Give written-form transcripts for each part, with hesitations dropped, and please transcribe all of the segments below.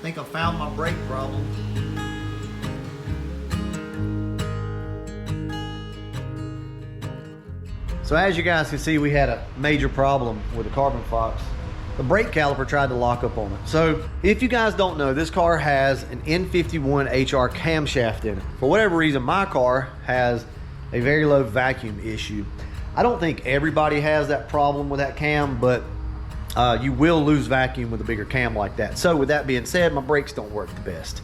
think I found my brake problem. So as you guys can see, we had a major problem with the Carbon Fox. The brake caliper tried to lock up on it. So if you guys don't know, this car has an N51 HR camshaft in it. For whatever reason, my car has a very low vacuum issue. I don't think everybody has that problem with that cam, but you will lose vacuum with a bigger cam like that. So with that being said, my brakes don't work the best.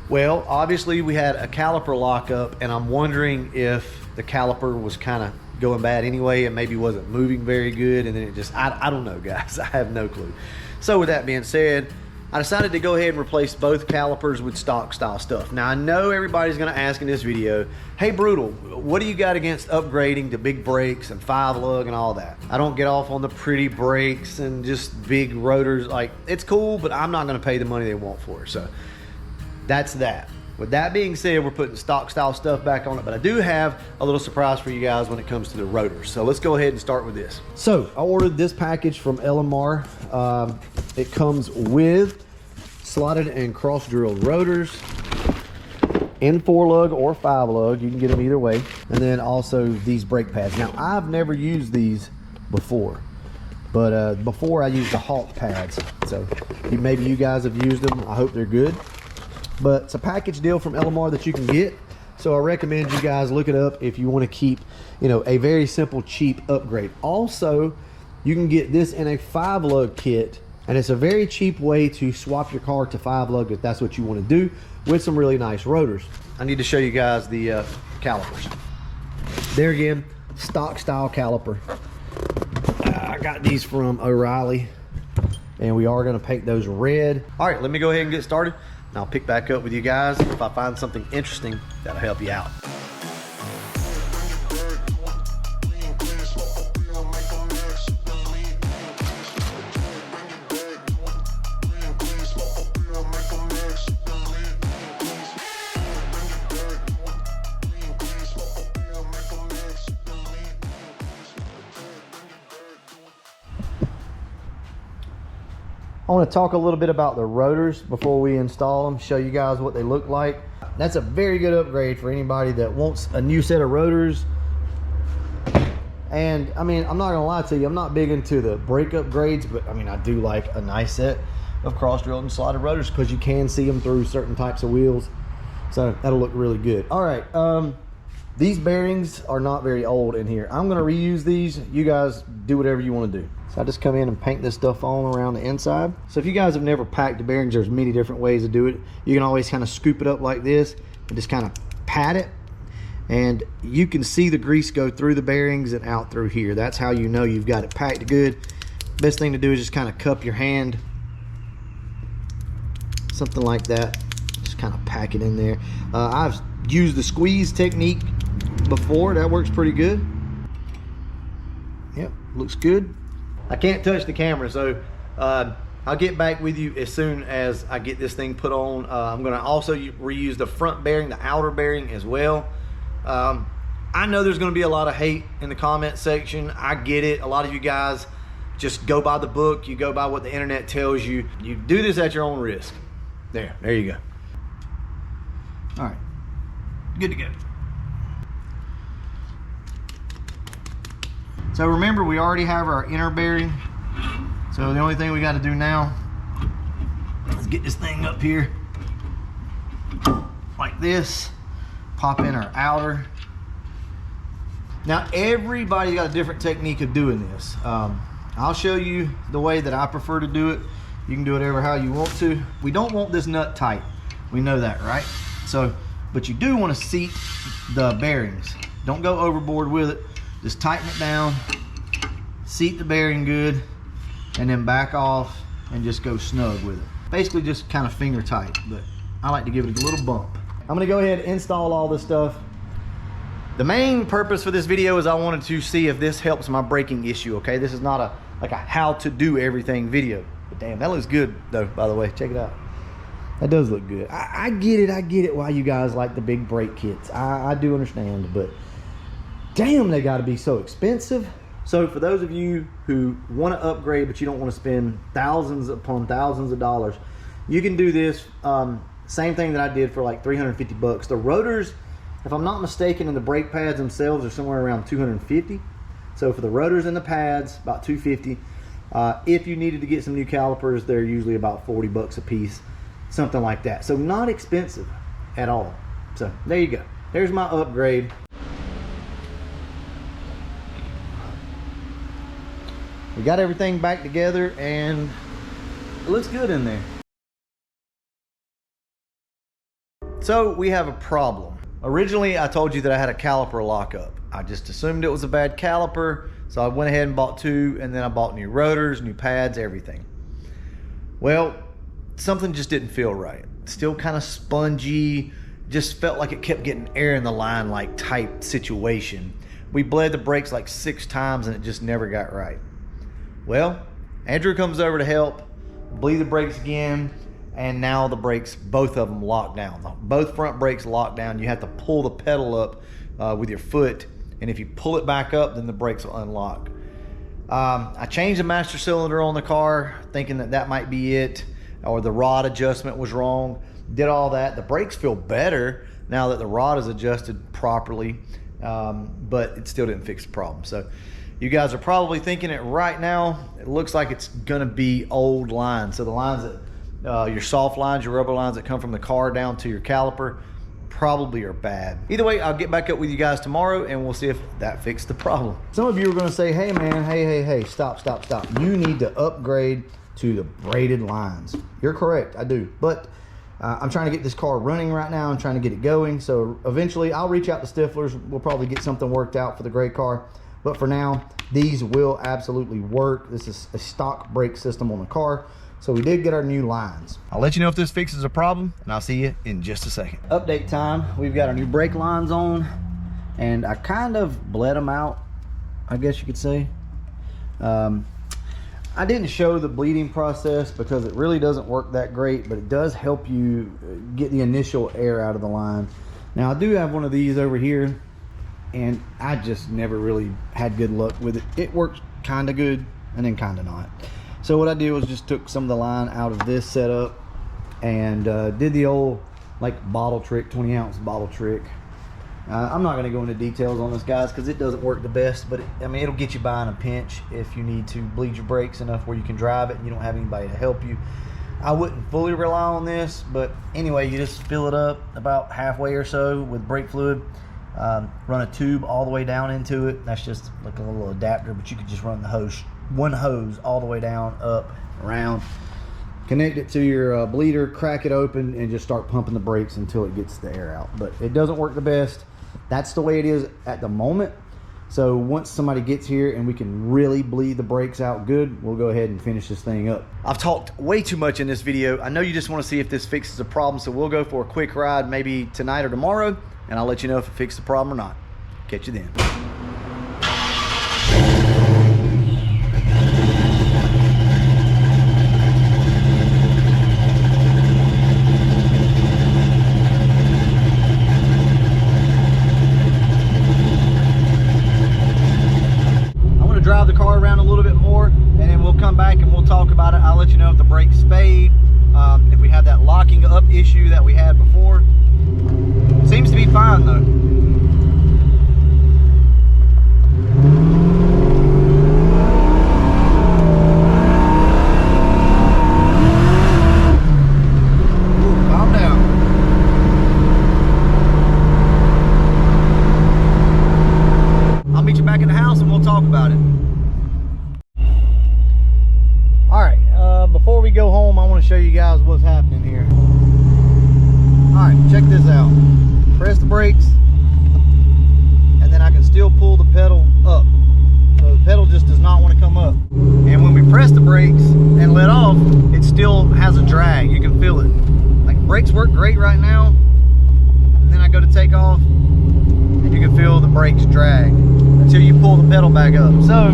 Well, obviously we had a caliper lockup, and I'm wondering if the caliper was kind of going bad anyway and maybe wasn't moving very good, and then it just, I don't know guys, I have no clue. So with that being said, I decided to go ahead and replace both calipers with stock style stuff. Now I know everybody's gonna ask in this video, hey Brutal, what do you got against upgrading to big brakes and 5-lug and all that? I don't get off on the pretty brakes and just big rotors. Like, it's cool, but I'm not gonna pay the money they want for it. So that's that. With that being said, we're putting stock style stuff back on it, but I do have a little surprise for you guys when it comes to the rotors. So let's go ahead and start with this. So I ordered this package from LMR. It comes with slotted and cross drilled rotors in 4-lug or 5-lug. You can get them either way. And then also these brake pads. Now I've never used these before, but before I used the Hawk pads. So maybe you guys have used them. I hope they're good. But it's a package deal from LMR that you can get. So I recommend you guys look it up if you want to keep, you know, a very simple, cheap upgrade. Also, you can get this in a 5-lug kit, and it's a very cheap way to swap your car to 5-lug if that's what you want to do, with some really nice rotors. I need to show you guys the calipers. There again, stock style caliper. I got these from O'Reilly, and we are going to paint those red. All right, let me go ahead and get started. I'll pick back up with you guys if I find something interesting that'll help you out. I want to talk a little bit about the rotors before we install them, show you guys what they look like. That's a very good upgrade for anybody that wants a new set of rotors. And I mean, I'm not gonna lie to you, I'm not big into the brake upgrades, but I mean, I do like a nice set of cross-drilled and slotted rotors because you can see them through certain types of wheels. So that'll look really good. All right, these bearings are not very old in here. I'm gonna reuse these. You guys do whatever you wanna do. So I just come in and paint this stuff on around the inside. So if you guys have never packed the bearings, there's many different ways to do it. You can always kind of scoop it up like this and just kind of pat it. And you can see the grease go through the bearings and out through here. That's how you know you've got it packed good. Best thing to do is just kind of cup your hand. Something like that. Just kind of pack it in there. I've used the squeeze technique before. That works pretty good. Yep, looks good. I can't touch the camera, so I'll get back with you as soon as I get this thing put on. I'm gonna also reuse the front bearing, the outer bearing as well. I know there's gonna be a lot of hate in the comment section. I get it. A lot of you guys just go by the book. You go by what the internet tells you. You do this at your own risk. There you go. All right, good to go. So remember, we already have our inner bearing. So the only thing we got to do now is get this thing up here like this, pop in our outer. Now everybody's got a different technique of doing this. I'll show you the way that I prefer to do it. You can do whatever how you want to. We don't want this nut tight. We know that, right? So, but you do want to seat the bearings. Don't go overboard with it. Just tighten it down, seat the bearing good, and then back off and just go snug with it. Basically just kind of finger tight, but I like to give it a little bump. I'm gonna go ahead and install all this stuff. The main purpose for this video is I wanted to see if this helps my braking issue, okay? This is not like a how to do everything video. But damn, that looks good though, by the way, check it out. That does look good. I get it why you guys like the big brake kits. I do understand, but damn, they got to be so expensive. So for those of you who want to upgrade but you don't want to spend thousands upon thousands of dollars, You can do this, same thing that I did for like 350 bucks. The rotors, if I'm not mistaken, and the brake pads themselves are somewhere around 250. So for the rotors and the pads, about 250. If you needed to get some new calipers, they're usually about 40 bucks a piece, something like that. So not expensive at all. So there you go. There's my upgrade. We got everything back together and it looks good in there. So we have a problem. Originally, I told you that I had a caliper lockup. I just assumed it was a bad caliper, so I went ahead and bought two, and then I bought new rotors, new pads, everything. Well, something just didn't feel right. Still kind of spongy, just felt like it kept getting air in the line, like type situation. We bled the brakes like 6 times and it just never got right. Well, Andrew comes over to help, bleed the brakes again, and now the brakes, both of them locked down. Both front brakes locked down. You have to pull the pedal up with your foot, and if you pull it back up, then the brakes will unlock. I changed the master cylinder on the car, thinking that that might be it, or the rod adjustment was wrong. Did all that. The brakes feel better now that the rod is adjusted properly, but it still didn't fix the problem. So you guys are probably thinking it right now. It looks like it's gonna be old lines. So the lines that your soft lines, your rubber lines that come from the car down to your caliper probably are bad. Either way, I'll get back up with you guys tomorrow and we'll see if that fixed the problem. Some of you are gonna say, hey man, hey, stop. You need to upgrade to the braided lines. You're correct, I do. But I'm trying to get this car running right now. I'm trying to get it going. So eventually I'll reach out to Stifler's. We'll probably get something worked out for the gray car. But for now, these will absolutely work. This is a stock brake system on the car. So we did get our new lines. I'll let you know if this fixes a problem, and I'll see you in just a second. Update time. We've got our new brake lines on, and I kind of bled them out, I guess you could say. I didn't show the bleeding process because it really doesn't work that great, but it does help you get the initial air out of the line. Now I do have one of these over here, and I just never really had good luck with it. It works kind of good and then kind of not. So what I did was just took some of the line out of this setup and did the old like bottle trick, 20-ounce bottle trick. I'm not going to go into details on this, guys, because it doesn't work the best, but I mean, it'll get you by in a pinch if you need to bleed your brakes enough where you can drive it and you don't have anybody to help you. I wouldn't fully rely on this, but anyway, you just fill it up about halfway or so with brake fluid. Run a tube all the way down into it. That's just like a little adapter, but you could just run the hose, one hose all the way down, up, around. Connect it to your bleeder, crack it open, and just start pumping the brakes until it gets the air out. But it doesn't work the best. That's the way it is at the moment. So once somebody gets here and we can really bleed the brakes out good, we'll go ahead and finish this thing up. I've talked way too much in this video. I know you just want to see if this fixes a problem, so we'll go for a quick ride maybe tonight or tomorrow, and I'll let you know if it fixed the problem or not. Catch you then. Drive the car around a little bit more, and then we'll come back and we'll talk about it. I'll let you know if the brakes fade, if we have that locking up issue that we had before. Seems to be fine though. Back in the house and we'll talk about it. All right, before we go home, I want to show you guys what's happening here. All right, check this out. Press the brakes, and then I can still pull the pedal up. So the pedal just does not want to come up. And when we press the brakes and let off, it still has a drag. You can feel it. Like, brakes work great right now, and then I go to take off, and you can feel the brakes drag until you pull the pedal back up. So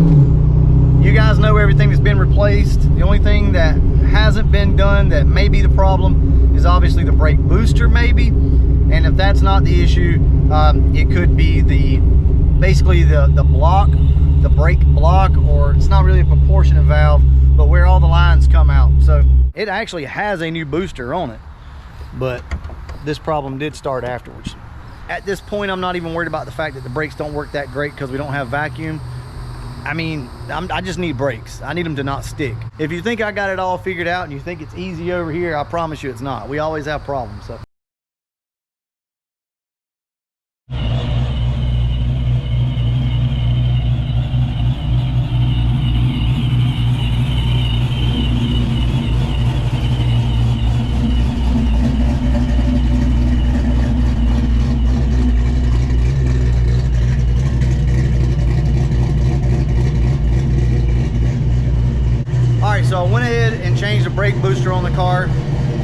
you guys know everything has been replaced. The only thing that hasn't been done that may be the problem is obviously the brake booster, maybe. And if that's not the issue, it could be basically the block, the brake block, or it's not really a proportionate valve, but where all the lines come out. So it actually has a new booster on it, but this problem did start afterwards. At this point, I'm not even worried about the fact that the brakes don't work that great because we don't have vacuum. I mean, I just need brakes. I need them to not stick. If you think I got it all figured out and you think it's easy over here, I promise you it's not. We always have problems. So. So I went ahead and changed the brake booster on the car.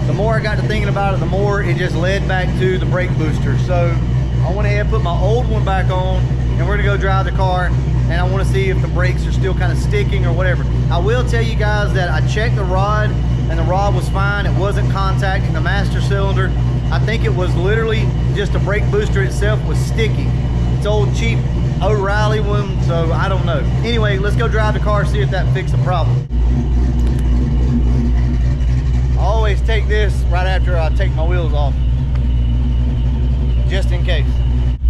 The more I got to thinking about it, the more it just led back to the brake booster. So I went ahead and put my old one back on, and we're gonna go drive the car, and I wanna see if the brakes are still kind of sticking or whatever. I will tell you guys that I checked the rod, and the rod was fine. It wasn't contacting the master cylinder. I think it was literally just the brake booster itself was sticky. It's old cheap O'Reilly one, so I don't know. Anyway, let's go drive the car, see if that fixed the problem. I always take this right after I take my wheels off, just in case.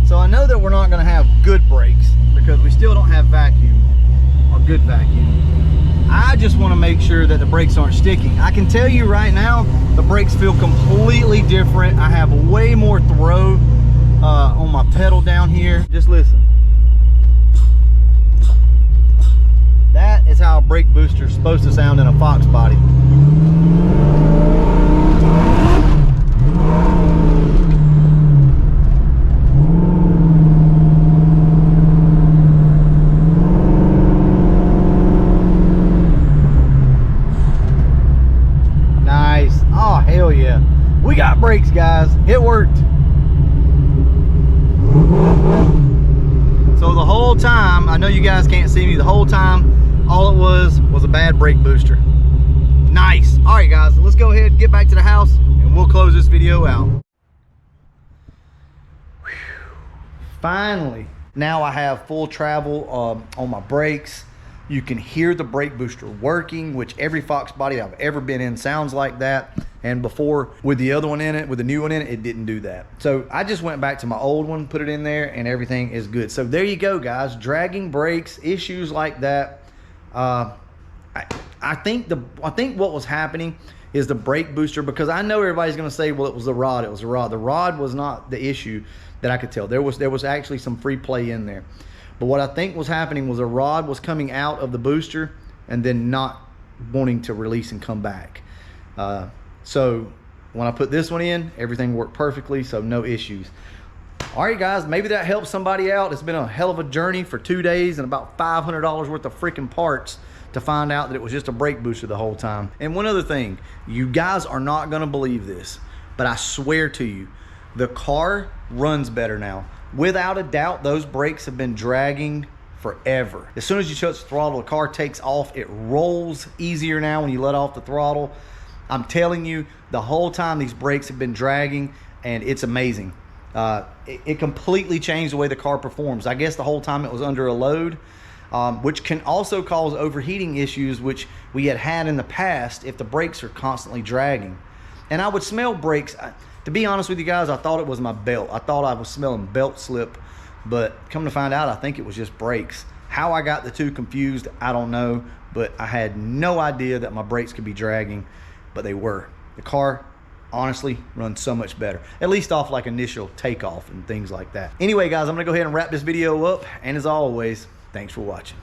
So I know that we're not gonna have good brakes because we still don't have vacuum, or good vacuum. I just wanna make sure that the brakes aren't sticking. I can tell you right now, the brakes feel completely different. I have way more throw on my pedal down here. Just listen. That is how a brake booster is supposed to sound in a Fox body. Nice. Oh, hell yeah. We got brakes, guys. It worked. So the whole time, I know you guys can't see me, the whole time, all it was a bad brake booster. Nice. All right, guys, let's go ahead and get back to the house and we'll close this video out. Whew. Finally, now I have full travel on my brakes. You can hear the brake booster working, which every Fox body I've ever been in sounds like that. And before, with the other one in it, with the new one in it, it didn't do that. So I just went back to my old one, put it in there, and everything is good. So there you go, guys. Dragging brakes, issues like that. I think what was happening is the brake booster, because I know everybody's going to say, well, it was the rod. It was the rod. The rod was not the issue that I could tell. There was actually some free play in there. But what I think was happening was the rod was coming out of the booster and then not wanting to release and come back. So when I put this one in, everything worked perfectly, so no issues. All right, guys, maybe that helps somebody out. It's been a hell of a journey for 2 days and about $500 worth of freaking parts to find out that it was just a brake booster the whole time. And one other thing, you guys are not gonna believe this, but I swear to you, the car runs better now. Without a doubt, those brakes have been dragging forever. As soon as you touch the throttle, the car takes off. It rolls easier now when you let off the throttle. I'm telling you, the whole time these brakes have been dragging, and it's amazing. It completely changed the way the car performs. I guess the whole time it was under a load, which can also cause overheating issues, which we had in the past if the brakes are constantly dragging. And I would smell brakes. To be honest with you guys, I thought it was my belt. I thought I was smelling belt slip, but come to find out, I think it was just brakes. How I got the two confused, I don't know, but I had no idea that my brakes could be dragging, but they were. The car honestly runs so much better, at least off like initial takeoff and things like that. Anyway, guys, I'm gonna go ahead and wrap this video up, and as always, thanks for watching.